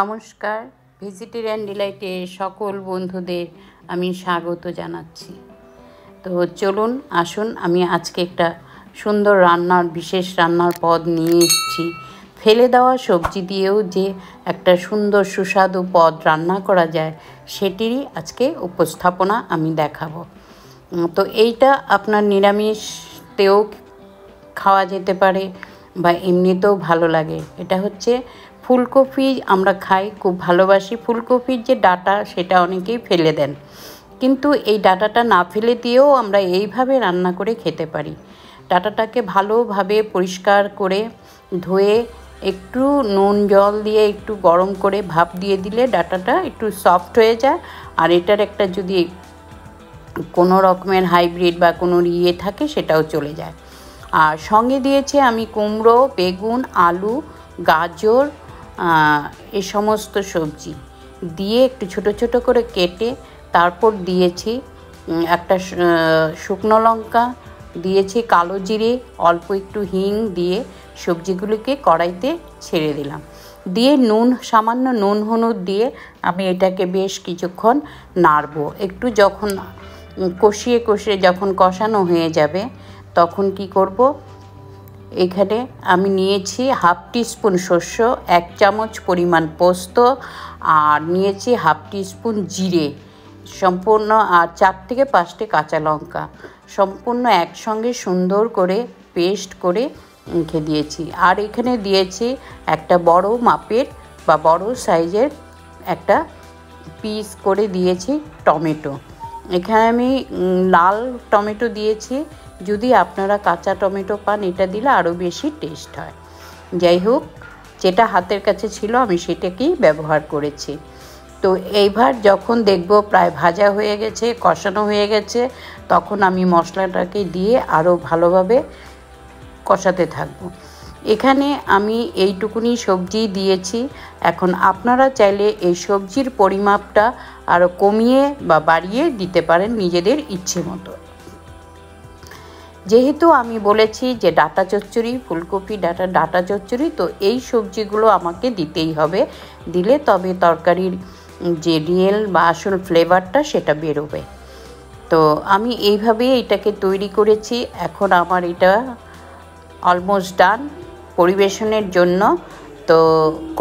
নমস্কার, ভেজিটেরিয়ান ডিলাইটে সকল বন্ধুদের আমি স্বাগত জানাচ্ছি। তো চলুন আসুন, আমি আজকে একটা সুন্দর বিশেষ রান্নার পদ নিয়ে এসেছি। ফেলে দেওয়া সবজি দিয়েও যে একটা সুন্দর সুস্বাদু পদ রান্না করা যায়, সেটিরই আজকে উপস্থাপনা আমি দেখাবো। তো এইটা আপনার নিরামিষতেও খাওয়া যেতে পারে বা এমনিতেও ভালো লাগে। এটা হচ্ছে ফুলকপি। আমরা খাই, খুব ভালোবাসি। ফুলকপির যে ডাঁটা, সেটা অনেকেই ফেলে দেন, কিন্তু এই ডাঁটাটা না ফেলে দিয়েও আমরা এইভাবে রান্না করে খেতে পারি। ডাঁটাটাকে ভালোভাবে পরিষ্কার করে ধুয়ে একটু নুন জল দিয়ে একটু গরম করে ভাপ দিয়ে দিলে ডাঁটাটা একটু সফট হয়ে যায়। আর এটার একটা যদি কোনো রকমের হাইব্রিড বা কোনো থাকে, সেটাও চলে যায়। আর সঙ্গে দিয়েছি আমি কুমড়ো, বেগুন, আলু, গাজর, এই সমস্ত সবজি দিয়ে একটু ছোট ছোট করে কেটে তারপর দিয়েছি একটা শুকনো লঙ্কা, দিয়েছি কালো জিরে, অল্প একটু হিং দিয়ে সবজিগুলিকে কড়াইতে ছেড়ে দিলাম। দিয়ে সামান্য নুন হলুদ দিয়ে আমি এটাকে বেশ কিছুক্ষণ নাড়বো। একটু যখন কষিয়ে যখন কষানো হয়ে যাবে, তখন কি করব, এখানে আমি নিয়েছি হাফ টিস্পুন শস্য, 1 চামচ পরিমাণ পোস্ত, আর নিয়েছি হাফ টিস্পুন জিরে সম্পূর্ণ, আর 4 থেকে 5টি কাঁচা লঙ্কা সম্পূর্ণ একসঙ্গে সুন্দর করে পেস্ট করে রেখে দিয়েছি। আর এখানে দিয়েছি একটা বড় মাপের বা বড় সাইজের একটা পিস করে দিয়েছি টমেটো। এখানে আমি লাল টমেটো দিয়েছি। যদি আপনারা কাঁচা টমেটো পান, এটা দিলে আরও বেশি টেস্ট হয়। যাই হোক, যেটা হাতের কাছে ছিল আমি সেটাকেই ব্যবহার করেছি। তো এইবার যখন দেখব প্রায় ভাজা হয়ে গেছে, কষানো হয়ে গেছে, তখন আমি মশলাটাকে দিয়ে আরও ভালোভাবে কষাতে থাকবো। এখানে আমি এইটুকুনি সবজি দিয়েছি। এখন আপনারা চাইলে এই সবজির পরিমাপটা আরও কমিয়ে বা বাড়িয়ে দিতে পারেন নিজেদের ইচ্ছে মতো। যেহেতু আমি বলেছি যে ডাঁটা চচ্চড়ি, ফুলকপি ডাঁটা চচ্চড়ি, তো এই সবজিগুলো আমাকে দিতেই হবে। দিলে তবে তরকারির যে রিয়েল বা আসল ফ্লেভারটা সেটা বেরোবে। তো আমি এইভাবেই এটাকে তৈরি করেছি। এখন আমার এটা অলমোস্ট ডান পরিবেশনের জন্য। তো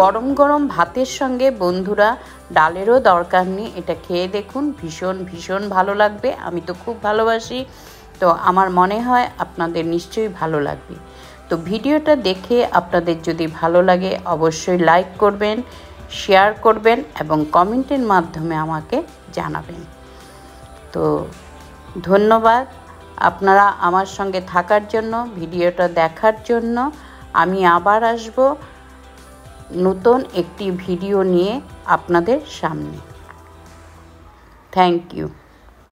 গরম গরম ভাতের সঙ্গে বন্ধুরা ডালেরও দরকার নেই, এটা খেয়ে দেখুন, ভীষণ ভীষণ ভালো লাগবে। আমি তো খুব ভালোবাসি, তো আমার মনে হয় আপনাদের নিশ্চয়ই ভালো লাগবে। তো ভিডিওটা দেখে আপনাদের যদি ভালো লাগে, অবশ্যই লাইক করবেন, শেয়ার করবেন এবং কমেন্টের মাধ্যমে আমাকে জানাবেন। তো ধন্যবাদ আপনারা আমার সঙ্গে থাকার জন্য, ভিডিওটা দেখার জন্য। আমি আবার আসব নতুন একটি ভিডিও নিয়ে আপনাদের সামনে। Thank you.